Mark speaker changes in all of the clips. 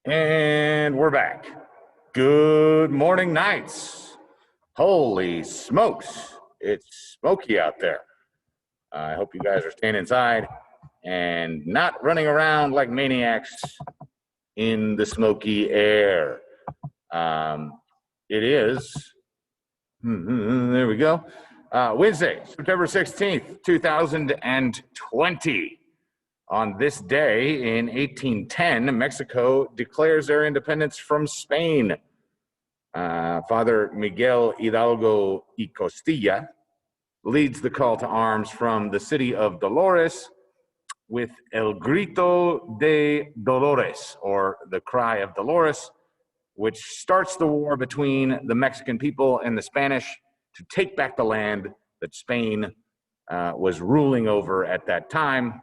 Speaker 1: And we're back. Good morning, Knights. Holy smokes, it's smoky out there. I hope you guys are staying inside and not running around like maniacs in the smoky air. It is, there we go, Wednesday, September 16th, 2020. On this day in 1810, Mexico declares their independence from Spain. Father Miguel Hidalgo y Costilla leads the call to arms from the city of Dolores with El Grito de Dolores, or the Cry of Dolores, which starts the war between the Mexican people and the Spanish to take back the land that Spain was ruling over at that time.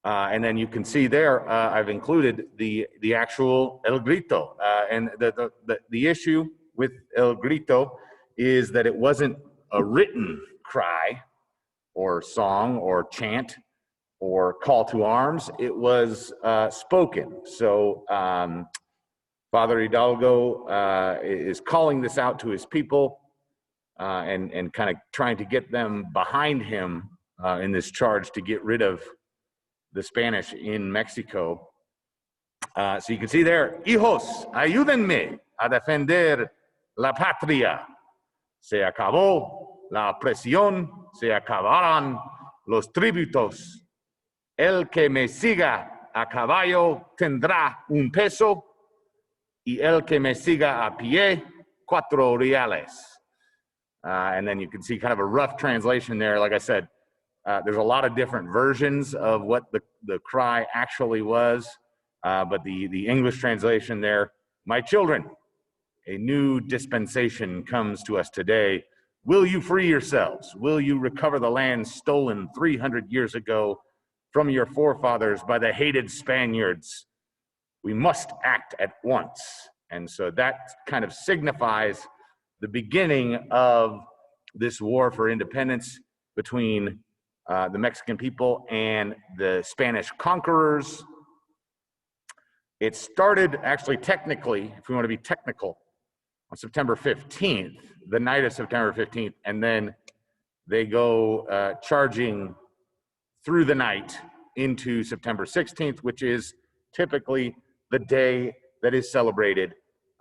Speaker 1: And then you can see there, I've included the actual El Grito. And the issue with El Grito is that it wasn't a written cry or song or chant or call to arms. It was spoken. So Father Hidalgo is calling this out to his people and kind of trying to get them behind him in this charge to get rid of the Spanish in Mexico. So you can see there, hijos, ayúdenme a defender la patria. Se acabó la opresión, se acabarán los tributos. El que me siga a caballo tendrá un peso, y el que me siga a pie, 4 reales. And then you can see kind of a rough translation there. Like I said, there's a lot of different versions of what the cry actually was, but the English translation there, my children, a new dispensation comes to us today. Will you free yourselves? Will you recover the land stolen 300 years ago from your forefathers by the hated Spaniards? We must act at once. And so that kind of signifies the beginning of this war for independence between the Mexican people and the Spanish conquerors. It started actually technically, if we want to be technical, on September 15th, the night of September 15th, and then they go charging through the night into September 16th, which is typically the day that is celebrated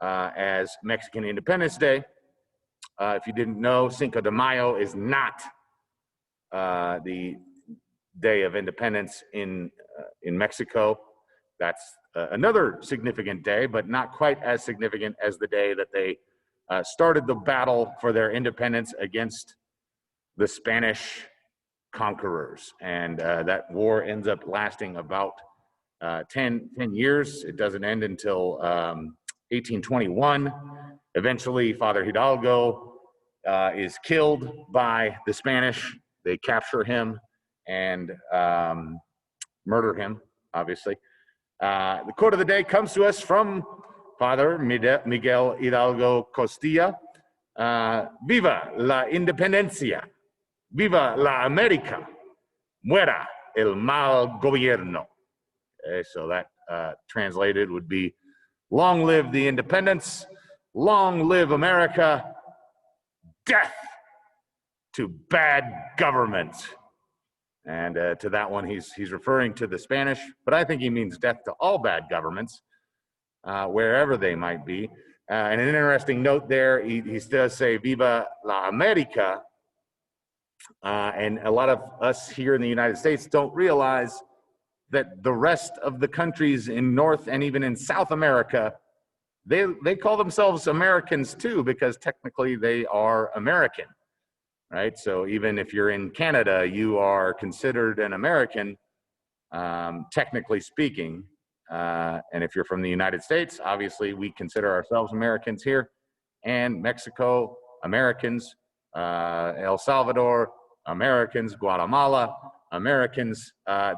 Speaker 1: as Mexican Independence Day. If you didn't know, Cinco de Mayo is not the Day of Independence in Mexico. That's another significant day, but not quite as significant as the day that they started the battle for their independence against the Spanish conquerors. And that war ends up lasting about 10 years. It doesn't end until 1821. Eventually, Father Hidalgo is killed by the Spanish. They capture him and murder him, obviously. The quote of the day comes to us from Father Miguel Hidalgo Costilla. Viva la independencia, viva la América, muera el mal gobierno. Okay, so that translated would be, long live the independence, long live America, death to bad government. And to that one, he's referring to the Spanish, but I think he means death to all bad governments, wherever they might be. And an interesting note there, he does say Viva la America, and a lot of us here in the United States don't realize that the rest of the countries in North and even in South America, they call themselves Americans too, because technically they are American. Right, so even if you're in Canada, you are considered an American, technically speaking. And if you're from the United States, obviously we consider ourselves Americans here. And Mexico, Americans, El Salvador, Americans, Guatemala, Americans.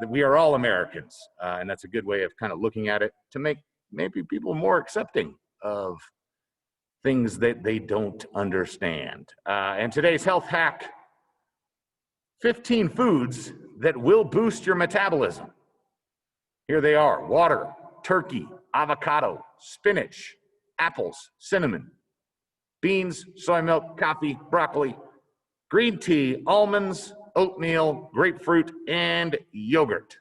Speaker 1: We are all Americans, and that's a good way of kind of looking at it to make maybe people more accepting of things that they don't understand. And today's health hack, 15 foods that will boost your metabolism. Here they are: water, turkey, avocado, spinach, apples, cinnamon, beans, soy milk, coffee, broccoli, green tea, almonds, oatmeal, grapefruit, and yogurt.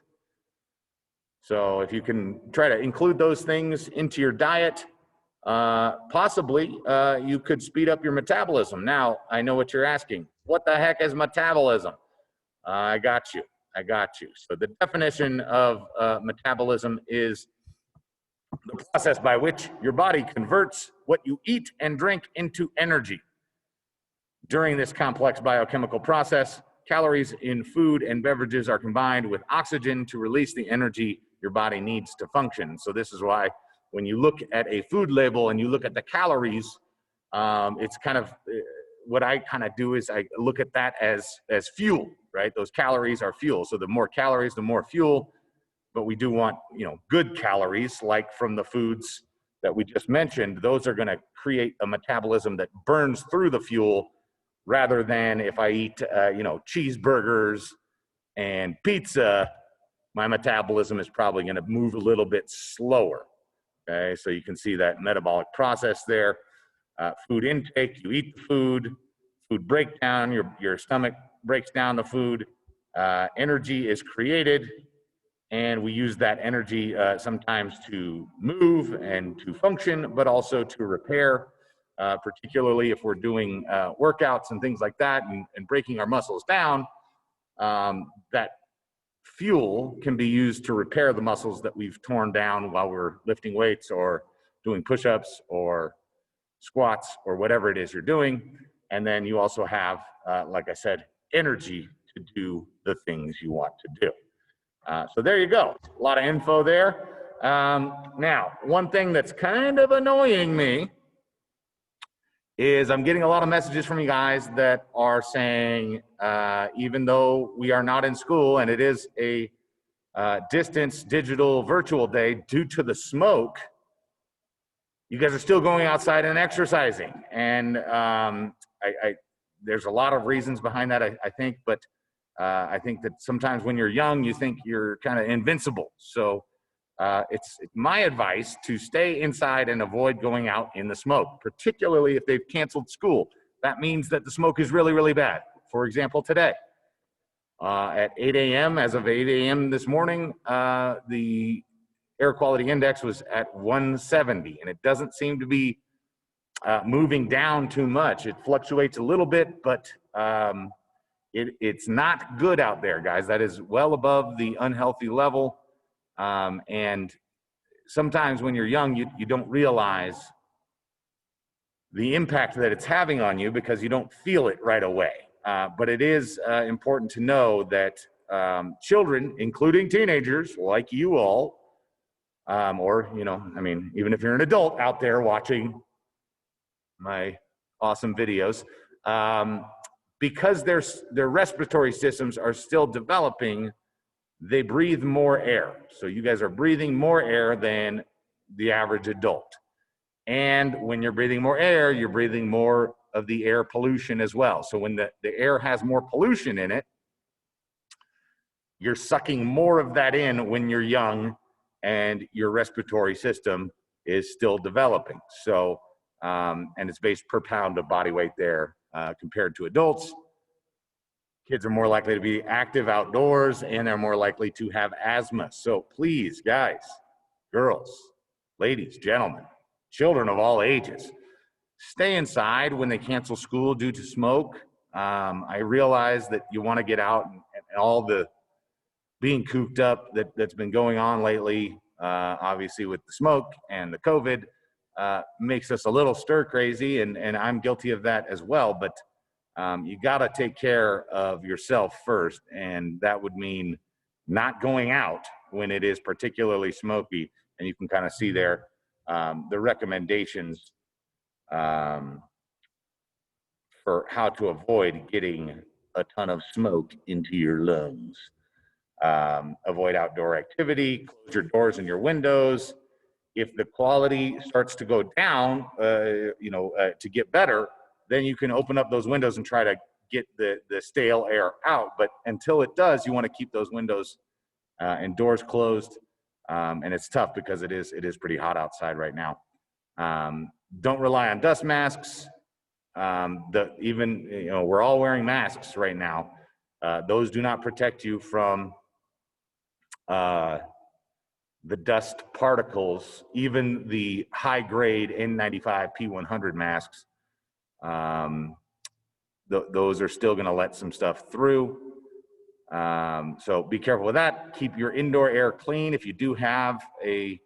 Speaker 1: So if you can try to include those things into your diet, possibly you could speed up your metabolism. Now, I know what you're asking. What the heck is metabolism? I got you. I got you. So the definition of metabolism is the process by which your body converts what you eat and drink into energy. During this complex biochemical process, calories in food and beverages are combined with oxygen to release the energy your body needs to function. So this is why when you look at a food label and you look at the calories, it's kind of what I kind of do is I look at that as fuel, right? Those calories are fuel. So the more calories, the more fuel. But we do want, good calories, like from the foods that we just mentioned. Those are going to create a metabolism that burns through the fuel, rather than if I eat, cheeseburgers and pizza, my metabolism is probably going to move a little bit slower. Okay, so you can see that metabolic process there. Food intake, you eat the food, food breakdown, your stomach breaks down the food, energy is created, and we use that energy sometimes to move and to function, but also to repair, particularly if we're doing workouts and things like that and breaking our muscles down. That fuel can be used to repair the muscles that we've torn down while we're lifting weights or doing push-ups or squats or whatever it is you're doing. And then you also have, like I said, energy to do the things you want to do. So there you go. A lot of info there. Now, one thing that's kind of annoying me is I'm getting a lot of messages from you guys that are saying, even though we are not in school and it is a distance digital virtual day due to the smoke, you guys are still going outside and exercising. And there's a lot of reasons behind that, I think, but I think that sometimes when you're young, you think you're kind of invincible. So it's my advice to stay inside and avoid going out in the smoke, particularly if they've canceled school. That means that the smoke is really, really bad. For example, today, at 8 a.m., as of 8 a.m. this morning, the air quality index was at 170, and it doesn't seem to be moving down too much. It fluctuates a little bit, but it's not good out there, guys. That is well above the unhealthy level. And sometimes when you're young, you don't realize the impact that it's having on you because you don't feel it right away. But it is important to know that children, including teenagers like you all, or, even if you're an adult out there watching my awesome videos, because their respiratory systems are still developing, they breathe more air. So you guys are breathing more air than the average adult. And when you're breathing more air, you're breathing more of the air pollution as well. So when the air has more pollution in it, you're sucking more of that in when you're young and your respiratory system is still developing. So, and it's based per pound of body weight there compared to adults. Kids are more likely to be active outdoors and they're more likely to have asthma. So please, guys, girls, ladies, gentlemen, children of all ages, stay inside when they cancel school due to smoke. I realize that you want to get out and all the being cooped up that's been going on lately, obviously with the smoke and the COVID, makes us a little stir crazy, and I'm guilty of that as well. But you got to take care of yourself first, and that would mean not going out when it is particularly smoky. And you can kind of see there the recommendations for how to avoid getting a ton of smoke into your lungs. Avoid outdoor activity, close your doors and your windows. If the quality starts to go down, to get better, then you can open up those windows and try to get the stale air out. But until it does, you want to keep those windows and doors closed. And it's tough because it is pretty hot outside right now. Don't rely on dust masks. Even, you know, we're all wearing masks right now. Those do not protect you from the dust particles. Even the high grade N95 P100 masks, those are still going to let some stuff through. So be careful with that. Keep your indoor air clean. If you do have a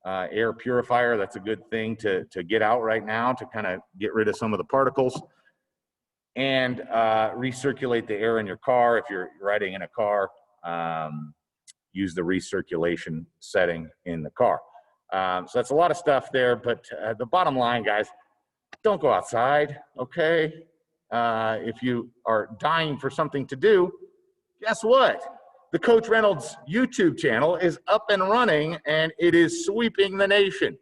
Speaker 1: air purifier, that's a good thing to get out right now to kind of get rid of some of the particles. And recirculate the air in your car. If you're riding in a car, use the recirculation setting in the car. So that's a lot of stuff there, but the bottom line, guys, don't go outside, okay? If you are dying for something to do, guess what? The Coach Reynolds YouTube channel is up and running, and it is sweeping the nation.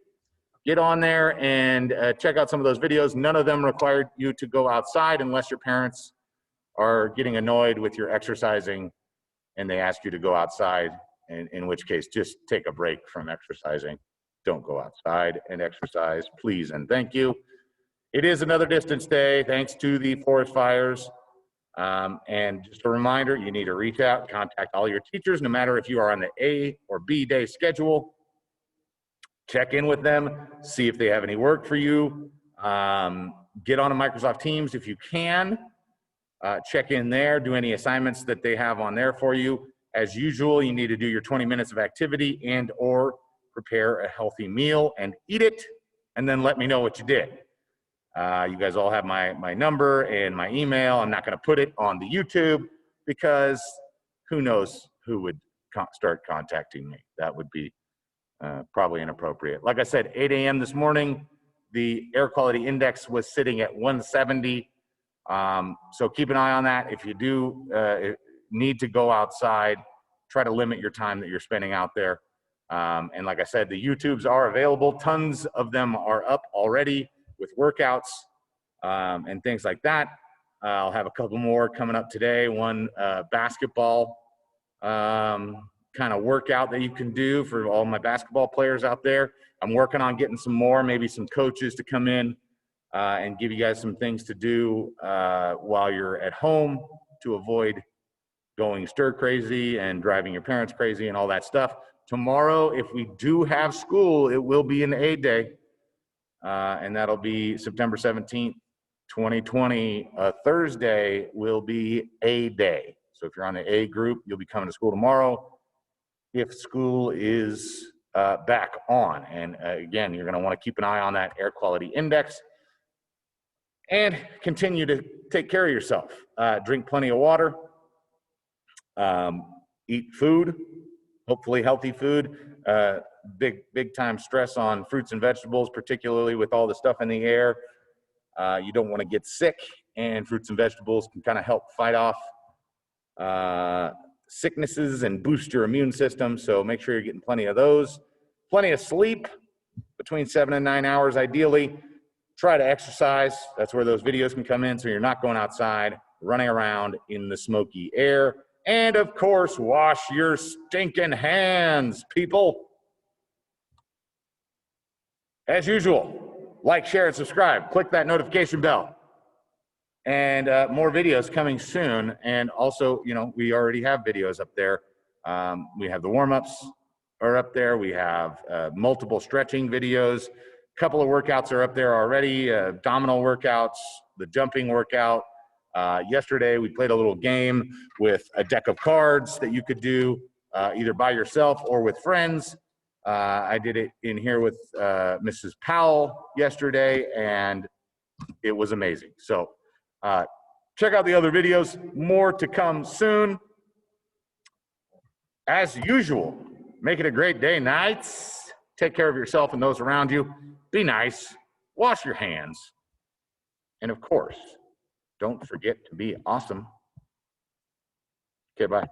Speaker 1: Get on there and check out some of those videos. None of them require you to go outside unless your parents are getting annoyed with your exercising and they ask you to go outside, in which case just take a break from exercising. Don't go outside and exercise, please and thank you. It is another distance day thanks to the forest fires. And just a reminder, you need to reach out, contact all your teachers, no matter if you are on the A or B day schedule. Check in with them, see if they have any work for you. Get on a Microsoft Teams if you can. Check in there, do any assignments that they have on there for you. As usual, you need to do your 20 minutes of activity and or prepare a healthy meal and eat it, and then let me know what you did. You guys all have my number and my email. I'm not gonna put it on the YouTube because who knows who would start contacting me. That would be probably inappropriate. Like I said, 8 a.m. this morning, the air quality index was sitting at 170. So keep an eye on that. If you do need to go outside, try to limit your time that you're spending out there. And like I said, the YouTubes are available. Tons of them are up already with workouts and things like that. I'll have a couple more coming up today. One basketball kind of workout that you can do for all my basketball players out there. I'm working on getting some more, maybe some coaches to come in and give you guys some things to do while you're at home to avoid going stir crazy and driving your parents crazy and all that stuff. Tomorrow, if we do have school, it will be an A day, and that'll be September 17th, 2020. Thursday will be A day. So if you're on the A group, you'll be coming to school tomorrow if school is back on. And again, you're gonna wanna keep an eye on that air quality index and continue to take care of yourself. Drink plenty of water, eat food, hopefully healthy food. Big time stress on fruits and vegetables, particularly with all the stuff in the air. You don't wanna get sick, and fruits and vegetables can kind of help fight off sicknesses and boost your immune system. So make sure you're getting plenty of those. Plenty of sleep, between 7 and 9 hours ideally. Try to exercise. That's where those videos can come in, so you're not going outside, running around in the smoky air. And of course, wash your stinking hands, people. As usual, like, share, and subscribe. Click that notification bell. And more videos coming soon. And also, you know, we already have videos up there. We have the warm-ups are up there. We have multiple stretching videos. A couple of workouts are up there already. Abdominal workouts, the jumping workout. Yesterday, we played a little game with a deck of cards that you could do either by yourself or with friends. I did it in here with Mrs. Powell yesterday, and it was amazing. So check out the other videos. More to come soon. As usual, make it a great day, Knights. Take care of yourself and those around you. Be nice. Wash your hands. And of course, don't forget to be awesome. Okay, bye.